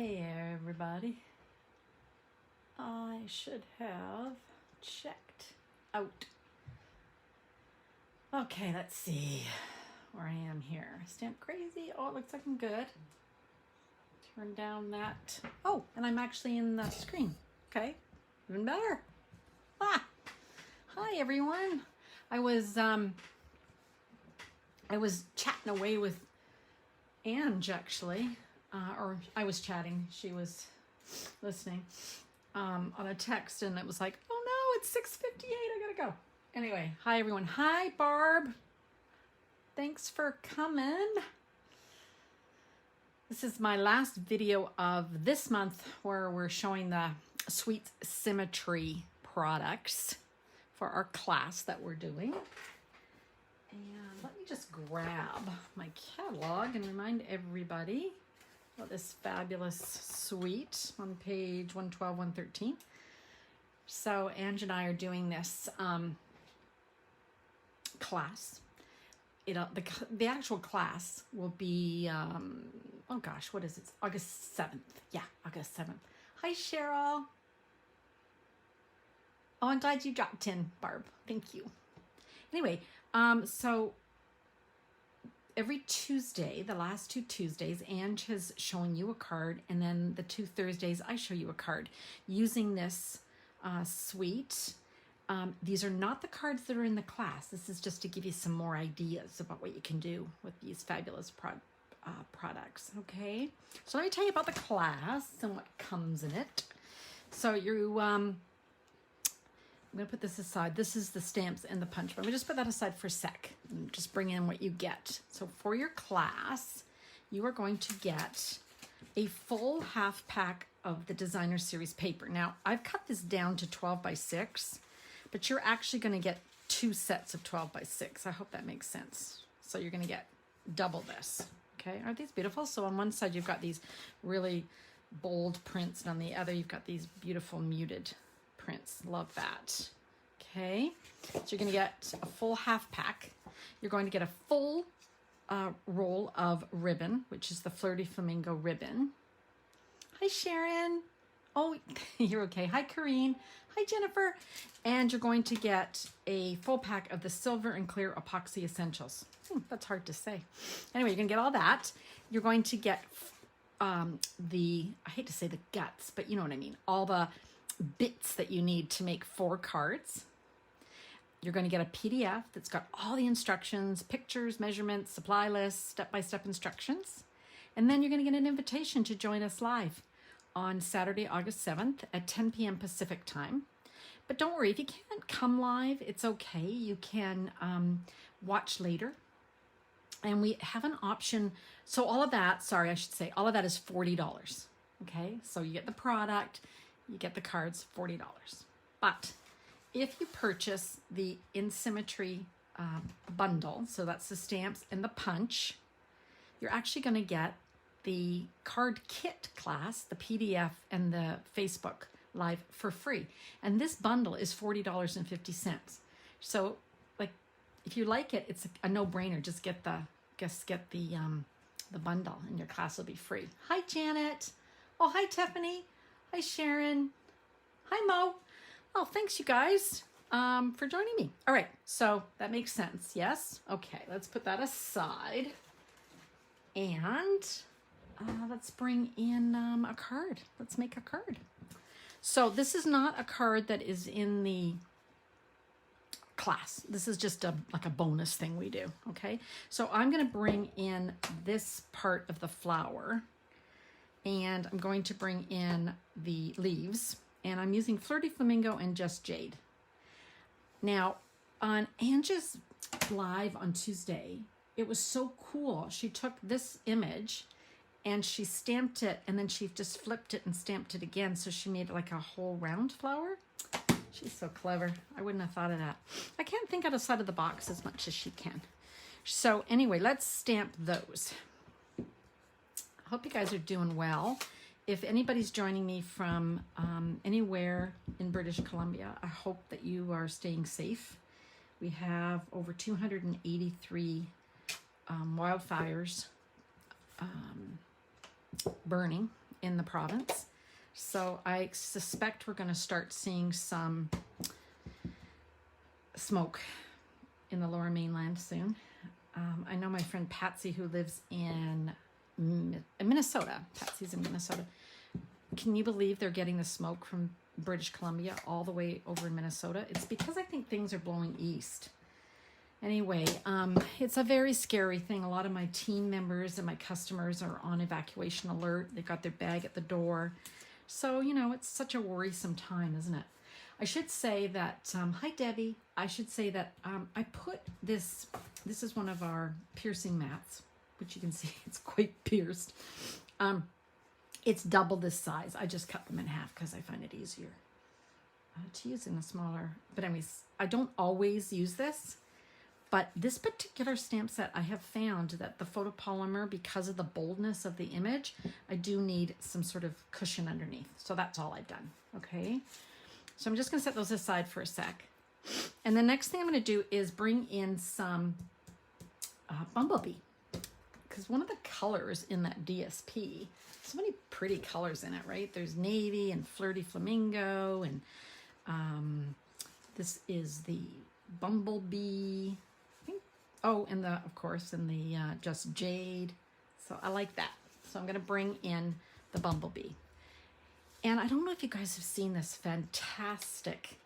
Hey everybody, I should have checked out. Okay, let's see where I am here. Stamp crazy. Oh, it looks like I'm good. Turn down that. Oh, and I'm actually in the screen. Okay, even better. Ah, hi everyone. I was chatting away with Ange actually. Or I was chatting, she was listening on a text, and it was like, oh no, it's 6:58, I gotta go. Anyway, hi everyone. Hi Barb, thanks for coming. This is my last video of this month where we're showing the Sweet Symmetry products for our class that we're doing. And let me just grab my catalog and remind everybody this fabulous suite on page 112, 113. So Ange and I are doing this class. The actual class will be, oh gosh, what is it? August 7th. Yeah, August 7th. Hi, Cheryl. Oh, I'm glad you dropped in, Barb. Thank you. Anyway, so every Tuesday, the last 2 Tuesdays, Ange has shown you a card, and then the 2 Thursdays, I show you a card using this suite. These are not the cards that are in the class. This is just to give you some more ideas about what you can do with these fabulous products, okay? So let me tell you about the class and what comes in it. So I'm going to put this aside. This is the stamps and the punch, but let me just put that aside for a sec and just bring in what you get. So for your class, you are going to get a full half pack of the designer series paper. Now, I've cut this down to 12 by 6, but you're actually going to get 2 sets of 12 by 6. I hope that makes sense. So you're going to get double this. Okay, aren't these beautiful? So on one side, you've got these really bold prints, and on the other, you've got these beautiful muted prints. Love that. Okay, so you're going to get a full half pack. You're going to get a full roll of ribbon, which is the Flirty Flamingo ribbon. Hi, Sharon. Oh, you're okay. Hi, Corrine. Hi, Jennifer. And you're going to get a full pack of the Silver and Clear Epoxy Essentials. That's hard to say. Anyway, you're going to get all that. You're going to get I hate to say the guts, but you know what I mean. All the bits that you need to make 4 cards. You're going to get a PDF that's got all the instructions, pictures, measurements, supply lists, step-by-step instructions. And then you're going to get an invitation to join us live on Saturday, August 7th at 10 p.m. Pacific time. But don't worry, if you can't come live, it's okay. You can watch later. And we have an option. So all of that, sorry, I should say, all of that is $40. Okay, so you get the product, you get the cards, $40. But if you purchase the In Symmetry bundle, so that's the stamps and the punch, you're actually going to get the card kit class, the PDF and the Facebook Live for free. And this bundle is $40.50. So, like, if you like it, it's a no-brainer. Just get the bundle, and your class will be free. Hi, Janet. Oh, hi, Tiffany. Hi, Sharon. Hi, Mo. Oh, thanks, you guys, for joining me. All right, so that makes sense, yes? Okay, let's put that aside. And let's bring in a card. Let's make a card. So this is not a card that is in the class. This is just like a bonus thing we do, okay? So I'm going to bring in this part of the flower, and I'm going to bring in the leaves. And I'm using Flirty Flamingo and Just Jade. Now, on Ange's live on Tuesday, it was so cool. She took this image and she stamped it, and then she just flipped it and stamped it again. So she made like a whole round flower. She's so clever. I wouldn't have thought of that. I can't think outside of the box as much as she can. So anyway, let's stamp those. I hope you guys are doing well. If anybody's joining me from anywhere in British Columbia, I hope that you are staying safe. We have over 283 wildfires burning in the province. So I suspect we're going to start seeing some smoke in the Lower Mainland soon. I know my friend Patsy, who lives in Minnesota. Patsy's in Minnesota. Can you believe they're getting the smoke from British Columbia all the way over in Minnesota? It's because I think things are blowing east. Anyway, it's a very scary thing. A lot of my team members and my customers are on evacuation alert. They've got their bag at the door. So, you know, it's such a worrisome time, isn't it? I should say that, hi Debbie, I should say that I put this is one of our piercing mats, which you can see it's quite pierced. It's double this size. I just cut them in half because I find it easier to use in a smaller, but anyways, I don't always use this, but this particular stamp set, I have found that the photopolymer, because of the boldness of the image, I do need some sort of cushion underneath. So that's all I've done, okay? So I'm just gonna set those aside for a sec. And the next thing I'm gonna do is bring in some Bumblebee, because one of the colors in that DSP, so many pretty colors in it, right? There's navy and flirty flamingo, and this is the Bumblebee, I think. Oh, and the, of course, and the just jade. So I like that. So I'm gonna bring in the Bumblebee. And I don't know if you guys have seen this fantastic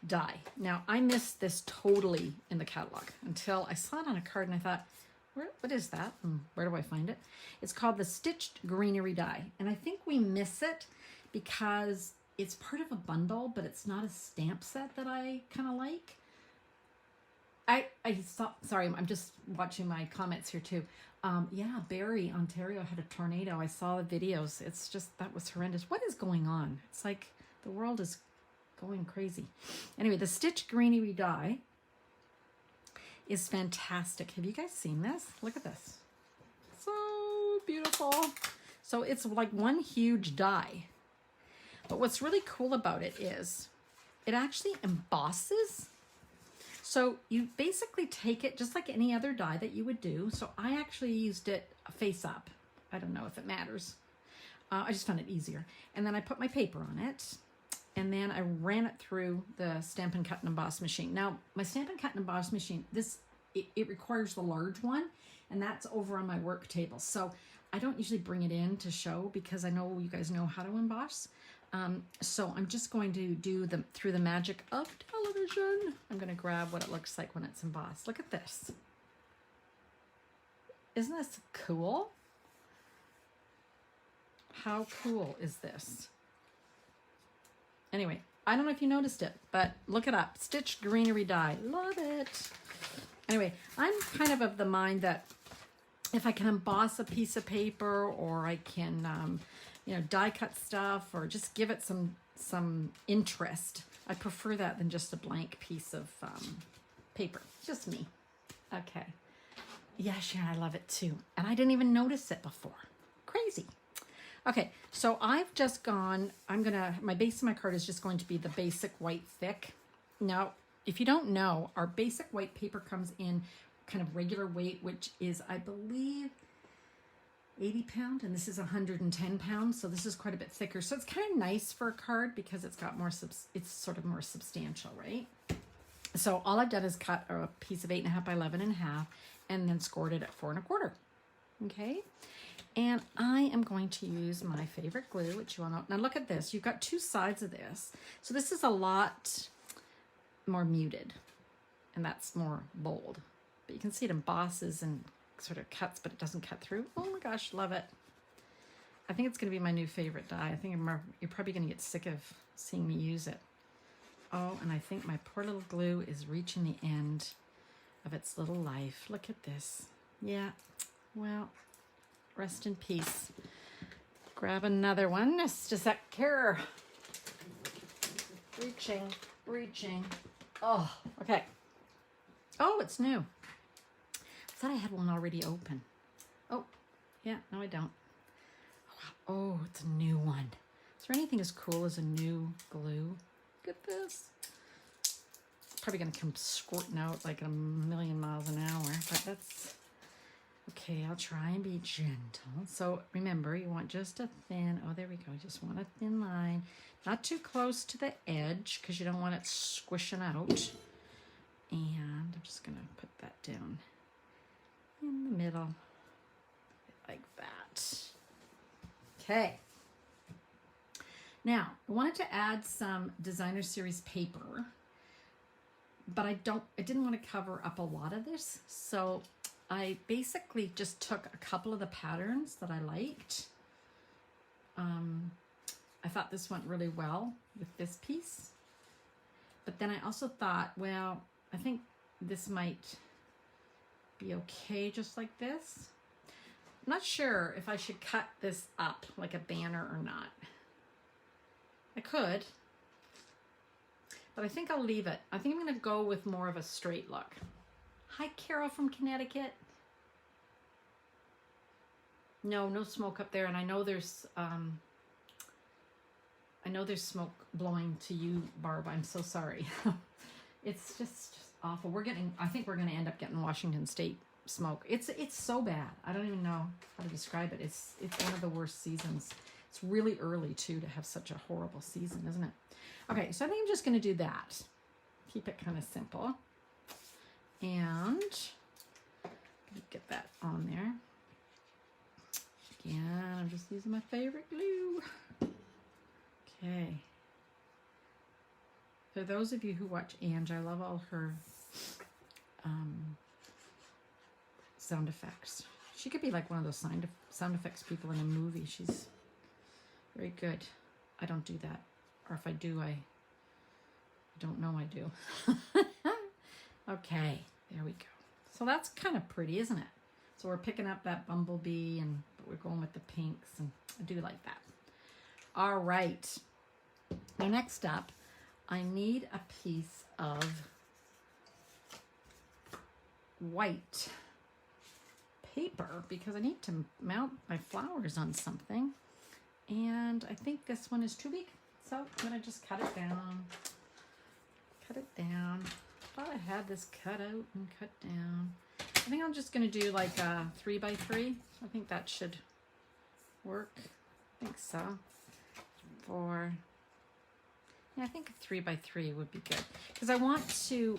die. Now, I missed this totally in the catalog until I saw it on a card and I thought, what is that? And where do I find it? It's called the Stitched Greenery die. And I think we miss it because it's part of a bundle, but it's not a stamp set that I kind of like. I saw, sorry, I'm just watching my comments here too. Yeah, Barrie, Ontario had a tornado. I saw the videos. It's just, that was horrendous. What is going on? It's like the world is going crazy. Anyway, the Stitched Greenery die is fantastic. Have you guys seen this? Look at this. So beautiful. So it's like one huge die. But what's really cool about it is it actually embosses. So you basically take it just like any other die that you would do. So I actually used it face up. I don't know if it matters. I just found it easier. And then I put my paper on it. And then I ran it through the Stampin' Cut and Emboss machine. Now, my Stampin' Cut and Emboss machine, it requires the large one. And that's over on my work table. So I don't usually bring it in to show because I know you guys know how to emboss. So I'm just going to do through the magic of television. I'm going to grab what it looks like when it's embossed. Look at this. Isn't this cool? How cool is this? Anyway, I don't know if you noticed it, but look it up. Stitched Greenery die. Love it. Anyway, I'm kind of the mind that if I can emboss a piece of paper or I can, you know, die cut stuff or just give it some interest, I prefer that than just a blank piece of paper. Just me. Okay. Yeah, Sharon, I love it too. And I didn't even notice it before. Crazy. Okay, so I've just gone, my base of my card is just going to be the basic white thick. Now, if you don't know, our basic white paper comes in kind of regular weight, which is, I believe, 80 pound, and this is 110 pounds, so this is quite a bit thicker. So it's kind of nice for a card because it's got more, it's sort of more substantial, right? So all I've done is cut a piece of 8.5 by 11.5 and then scored it at 4 1/4. Okay, and I am going to use my favorite glue, which you all know. Now look at this. You've got two sides of this. So this is a lot more muted, and that's more bold. But you can see it embosses and sort of cuts, but it doesn't cut through. Oh my gosh, love it. I think it's going to be my new favorite die. I think you're probably going to get sick of seeing me use it. Oh, and I think my poor little glue is reaching the end of its little life. Look at this. Yeah, well, rest in peace. Grab another one. Just a sec here. Reaching. Oh, okay. Oh, it's new. I thought I had one already open. Oh, yeah, no I don't. Oh, it's a new one. Is there anything as cool as a new glue? Look at this. It's probably going to come squirting out like a million miles an hour, but Okay, I'll try and be gentle. So remember, you want just a thin, oh, there we go. You just want a thin line. Not too close to the edge because you don't want it squishing out. And I'm just going to put that down in the middle like that. Okay. Now, I wanted to add some designer series paper, but I didn't want to cover up a lot of this. So I basically just took a couple of the patterns that I liked. I thought this went really well with this piece. But then I also thought, well, I think this might be okay just like this. I'm not sure if I should cut this up like a banner or not. I could, but I think I'll leave it. I think I'm going to go with more of a straight look. Hi, Carol from Connecticut. No smoke up there, and I know there's smoke blowing to you, Barb. I'm so sorry. It's just awful. I think we're going to end up getting Washington State smoke. It's so bad. I don't even know how to describe it. It's one of the worst seasons. It's really early too to have such a horrible season, isn't it? Okay, so I think I'm just going to do that. Keep it kind of simple. And get that on there. Again, I'm just using my favorite glue. Okay. For those of you who watch Ange, I love all her sound effects. She could be like one of those sound effects people in a movie. She's very good. I don't do that. Or if I do, I don't know I do. Okay, there we go. So that's kind of pretty, isn't it? So we're picking up that bumblebee, but we're going with the pinks, and I do like that. All right. Now next up, I need a piece of white paper because I need to mount my flowers on something. And I think this one is too big. So I'm going to just cut it down. Cut it down. I thought I had this cut out and cut down. I think I'm just going to do like a 3x3. I think that should work. I think so. Yeah, I think a 3x3 would be good. Because I want to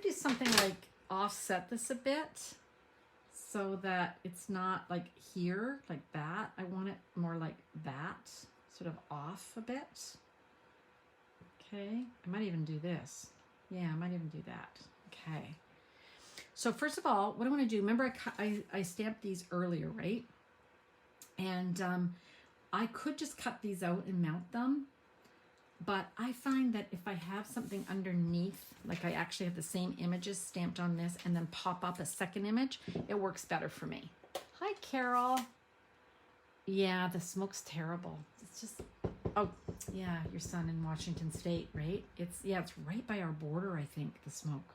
do something like offset this a bit so that it's not like here, like that. I want it more like that, sort of off a bit. Okay, I might even do this. Yeah, I might even do that. Okay. So first of all, what I want to do, remember I stamped these earlier, right? And I could just cut these out and mount them. But I find that if I have something underneath, like I actually have the same images stamped on this and then pop up a second image, it works better for me. Hi, Carol. Yeah, the smoke's terrible. It's just, oh, yeah, your son in Washington State, right? It's right by our border, I think, the smoke.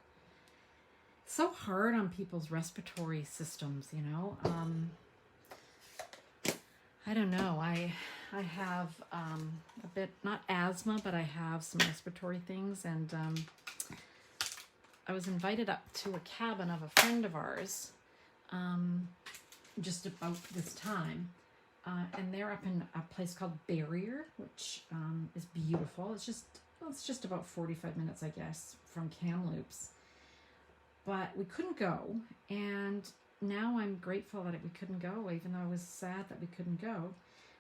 So hard on people's respiratory systems, you know. I don't know. I have a bit, not asthma, but I have some respiratory things. And I was invited up to a cabin of a friend of ours just about this time. And they're up in a place called Barrier, which is beautiful. It's just about 45 minutes, I guess, from Kamloops. But we couldn't go. And now I'm grateful that we couldn't go, even though I was sad that we couldn't go,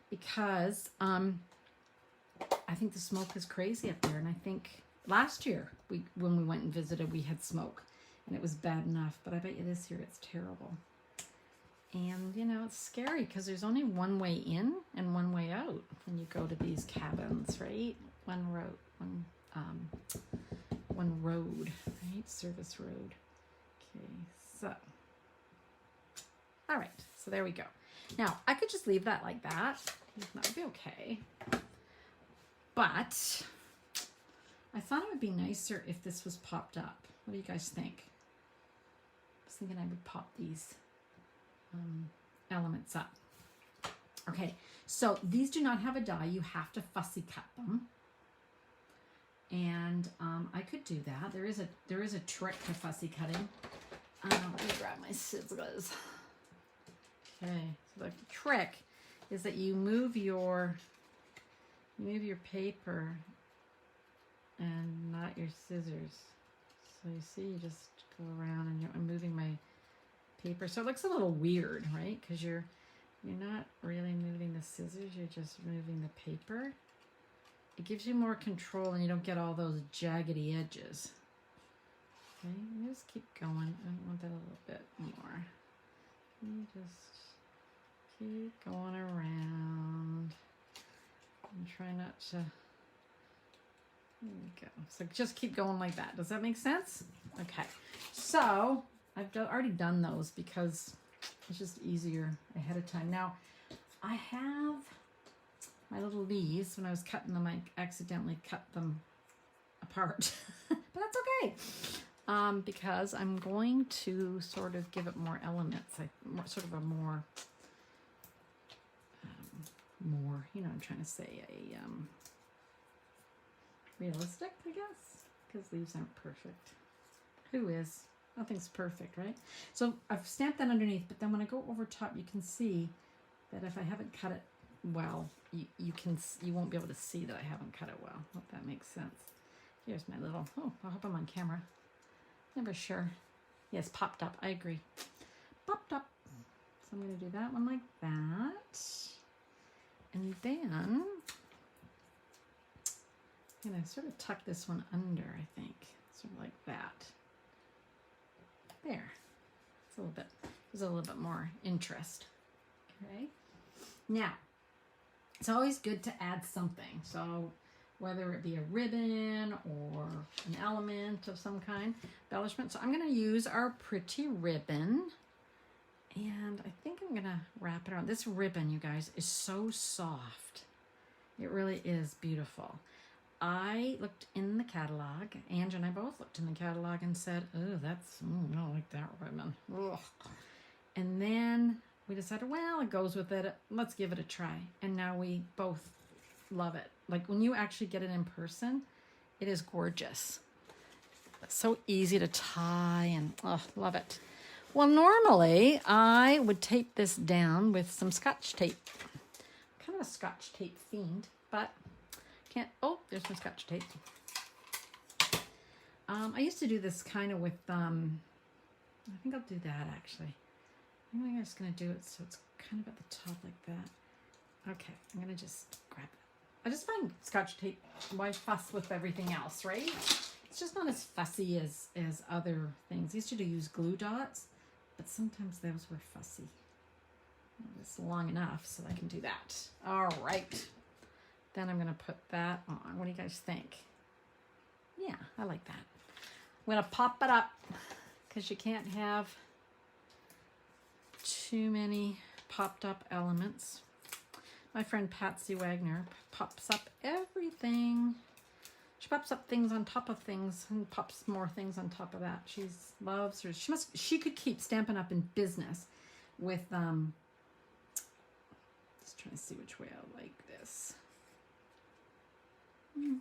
because I think the smoke is crazy up there. And I think last year when we went and visited, we had smoke and it was bad enough, but I bet you this year it's terrible. And you know, it's scary because there's only one way in and one way out when you go to these cabins, right? One road, right? Service road. Okay, so all right, so there we go. Now, I could just leave that like that. That would be okay. But I thought it would be nicer if this was popped up. What do you guys think? I was thinking I would pop these elements up. Okay, so these do not have a die. You have to fussy cut them. And I could do that. There is a trick to fussy cutting. Let me grab my scissors. Okay, so the trick is that you move your paper and not your scissors. So you see, you just go around and I'm moving my paper. So it looks a little weird, right? Because you're not really moving the scissors, you're just moving the paper. It gives you more control and you don't get all those jaggedy edges. Okay, you just keep going. I want that a little bit more. You just keep going around and try not to. There we go. So just keep going like that. Does that make sense? Okay. So I've already done those because it's just easier ahead of time. Now I have my little leaves. When I was cutting them, I accidentally cut them apart, but that's okay. Because I'm going to sort of give it more elements, sort of a more, you know, I'm trying to say a realistic, I guess, because leaves aren't perfect. Who is? Nothing's perfect, right? So I've stamped that underneath, but then when I go over top, you can see that if I haven't cut it well, you won't be able to see that I haven't cut it well. Hope that makes sense. Here's my little, I hope I'm on camera. Never sure. Yes, popped up. I agree. Popped up. So I'm going to do that one like that. And then I'm going to sort of tuck this one under, I think. Sort of like that. There. It's a little bit, there's a little bit more interest. Okay. Now, it's always good to add something. So whether it be a ribbon or an element of some kind, embellishment. So I'm going to use our pretty ribbon, and I think I'm going to wrap it around. This ribbon, you guys, is so soft. It really is beautiful. I looked in the catalog, Ange and I both looked in the catalog and said, oh, I don't like that ribbon. Ugh. And then we decided, well, it goes with it. Let's give it a try. And now we both love it. Like when you actually get it in person, it is gorgeous. It's so easy to tie and love it. Well, normally I would tape this down with some Scotch tape. Kind of a Scotch tape fiend, but can't. Oh, there's some Scotch tape. I used to do this kind of with, I think I'll do that actually. I think I'm just going to do it so it's kind of at the top like that. Okay, I'm going to just grab it. I just find Scotch tape, why fuss with everything else, right? It's just not as fussy as other things. I used to use glue dots, but sometimes those were fussy. It's long enough so I can do that. All right. Then I'm going to put that on. What do you guys think? Yeah, I like that. I'm going to pop it up because you can't have too many popped up elements. My friend Patsy Wagner pops up everything. She pops up things on top of things and pops more things on top of that. She loves her. She could keep Stampin' Up in business with just trying to see which way I like this.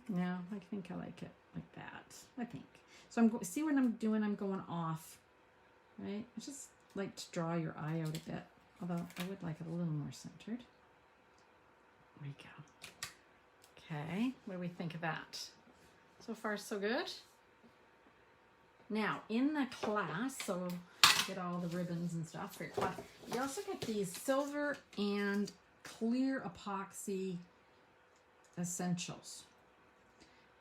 No, I think I like it like that. I think. So see what I'm doing? I'm going off, right? I just like to draw your eye out a bit. Although I would like it a little more centered. There we go. Okay, what do we think of that? So far, so good. Now, in the class, so you get all the ribbons and stuff for your class, you also get these silver and clear epoxy essentials.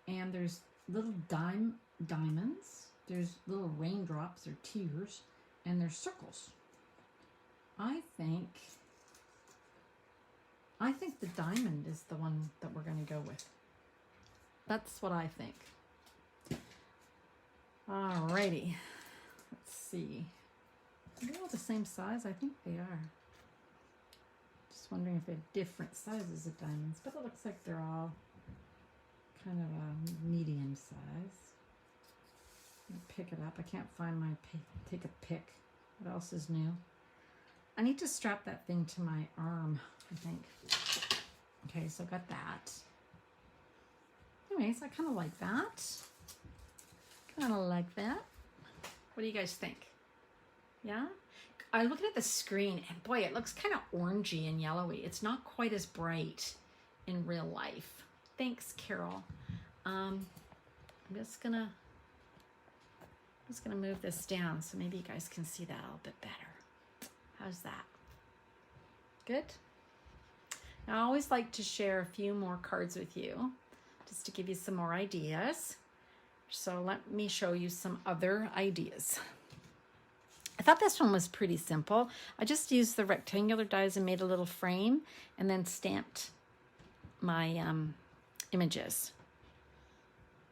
And there's little diamonds, there's little raindrops or tears, and there's circles. I think the diamond is the one that we're going to go with. That's what I think. Alrighty. Let's see. Are they all the same size? I think they are. Just wondering if they have different sizes of diamonds, but it looks like they're all kind of a medium size. I'm gonna pick it up. I can't find my take a pic. What else is new? I need to strap that thing to my arm, I think. Okay, so got that. Anyways, I kind of like that. Kind of like that. What do you guys think? Yeah? I look at the screen and boy, it looks kind of orangey and yellowy. It's not quite as bright in real life. Thanks, Carol. I'm just gonna move this down so maybe you guys can see that a little bit better. How's that? Good? Now, I always like to share a few more cards with you just to give you some more ideas. So let me show you some other ideas. I thought this one was pretty simple. I just used the rectangular dies and made a little frame and then stamped my images.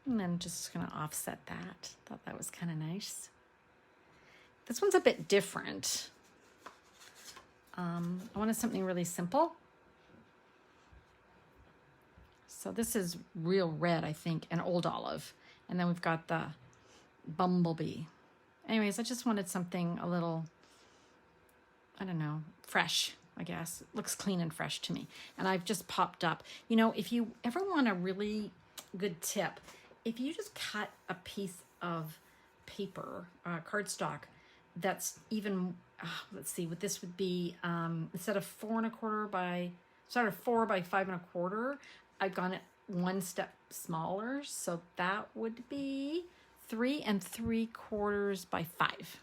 And then just gonna offset that. Thought that was kind of nice. This one's a bit different. I wanted something really simple. So this is real red, I think, and old olive. And then we've got the bumblebee. Anyways, I just wanted something a little, I don't know, fresh, I guess. It looks clean and fresh to me. And I've just popped up. You know, if you ever want a really good tip, if you just cut a piece of paper, cardstock, that's even, let's see, what this would be, instead of 4 4 by 5 1/4, I've gone it one step smaller. So that would be 3 3/4 by 5.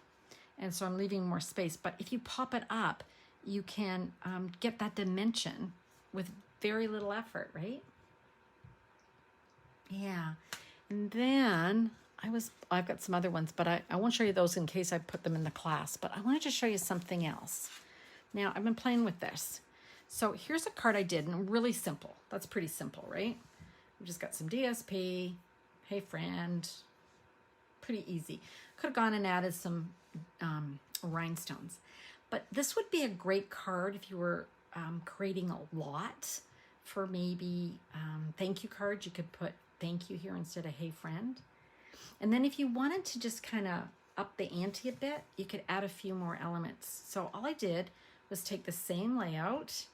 And so I'm leaving more space. But if you pop it up, you can get that dimension with very little effort, right? Yeah. And then I've got some other ones, but I won't show you those in case I put them in the class. But I wanted to show you something else. Now, I've been playing with this. So here's a card I did, and really simple. That's pretty simple, right? We just got some DSP, hey friend, pretty easy. Could have gone and added some rhinestones. But this would be a great card if you were creating a lot for maybe thank you cards. You could put thank you here instead of hey friend. And then if you wanted to just kind of up the ante a bit, you could add a few more elements. So all I did was take the same layout,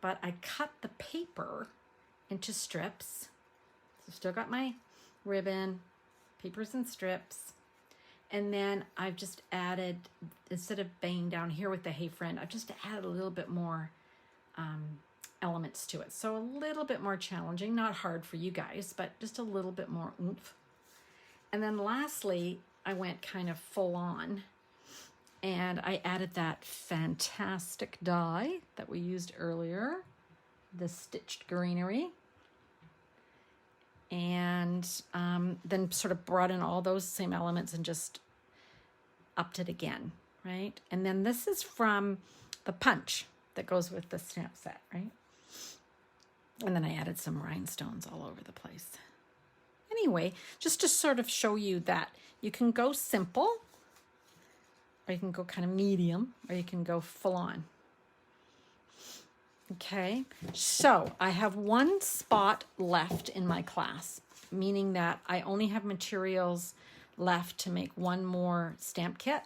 but I cut the paper into strips. So still got my ribbon, papers and strips. And then I've just added, instead of banging down here with the hey friend, I've just added a little bit more elements to it. So a little bit more challenging, not hard for you guys, but just a little bit more oomph. And then lastly, I went kind of full on and I added that fantastic die that we used earlier, the stitched greenery. And then sort of brought in all those same elements and just upped it again, right? And then this is from the punch that goes with the stamp set, right? And then I added some rhinestones all over the place. Anyway, just to sort of show you that you can go simple, or you can go kind of medium, or you can go full on. Okay, so I have one spot left in my class, meaning that I only have materials left to make one more stamp kit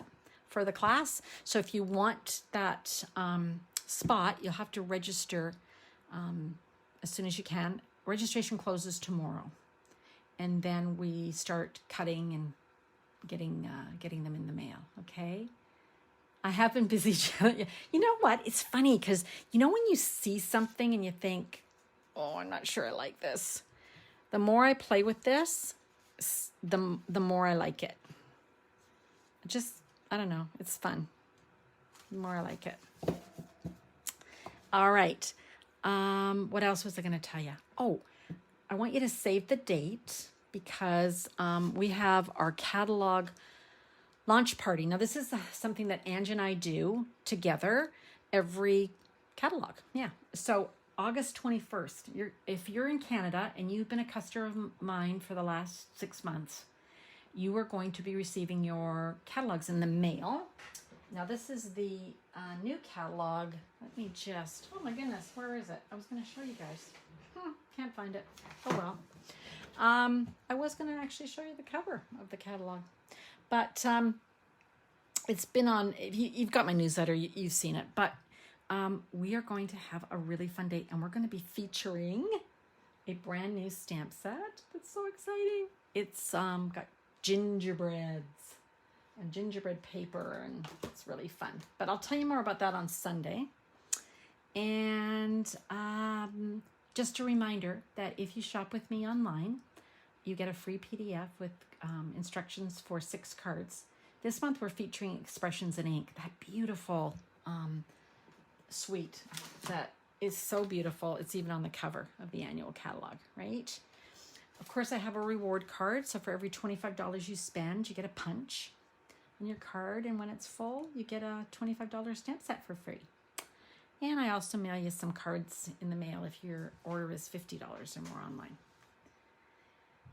for the class. So if you want that spot, you'll have to register as soon as you can. Registration closes tomorrow. And then we start cutting and getting them in the mail, okay? I have been busy. You know what? It's funny because, you know, when you see something and you think, oh, I'm not sure I like this. The more I play with this, the more I like it. Just, I don't know. It's fun. The more I like it. All right. What else was I going to tell you? Oh, I want you to save the date because we have our catalog launch party. Now, this is something that Angie and I do together every catalog. Yeah. So August 21st, if you're in Canada and you've been a customer of mine for the last 6 months, you are going to be receiving your catalogs in the mail. Now, this is the new catalog. Let me just, oh my goodness, where is it? I was going to show you guys. Can't find it. Oh, well. I was going to actually show you the cover of the catalog. But it's been on, you've got my newsletter, you've seen it. But we are going to have a really fun date. And we're going to be featuring a brand new stamp set. That's so exciting. It's got gingerbreads. and gingerbread paper, and it's really fun. But I'll tell you more about that on Sunday. And just a reminder that if you shop with me online, you get a free PDF with instructions for 6 cards. This month we're featuring Expressions in Ink, that beautiful suite that is so beautiful. It's even on the cover of the annual catalog, right? Of course, I have a reward card. So for every $25 you spend, you get a punch on your card. And when it's full, you get a $25 stamp set for free. And I also mail you some cards in the mail if your order is $50 or more online.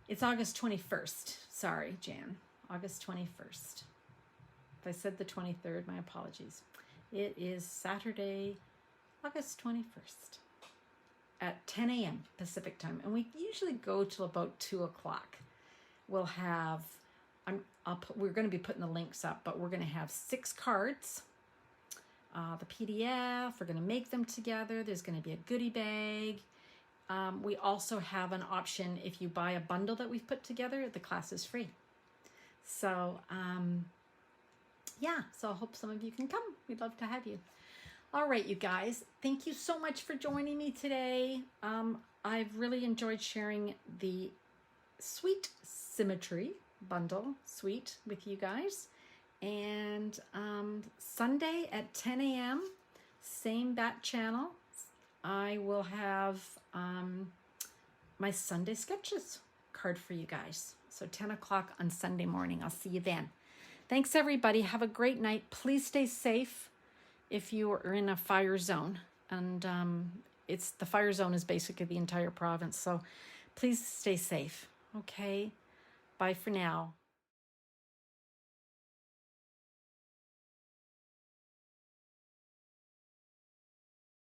It's August 21st. Sorry, Jan. August 21st. If I said the 23rd, my apologies. It is Saturday, August 21st at 10 a.m. Pacific time. And we usually go till about 2 o'clock. We'll have, we're going to be putting the links up, but we're going to have 6 cards. The PDF, we're going to make them together. There's going to be a goodie bag. We also have an option if you buy a bundle that we've put together, the class is free. So, yeah, so I hope some of you can come. We'd love to have you. All right, you guys, thank you so much for joining me today. I've really enjoyed sharing the Sweet Symmetry bundle suite with you guys. And Sunday at 10 a.m., same bat channel, I will have my Sunday sketches card for you guys. So 10 o'clock on Sunday morning. I'll see you then. Thanks, everybody. Have a great night. Please stay safe if you are in a fire zone. And the fire zone is basically the entire province. So please stay safe. Okay. Bye for now.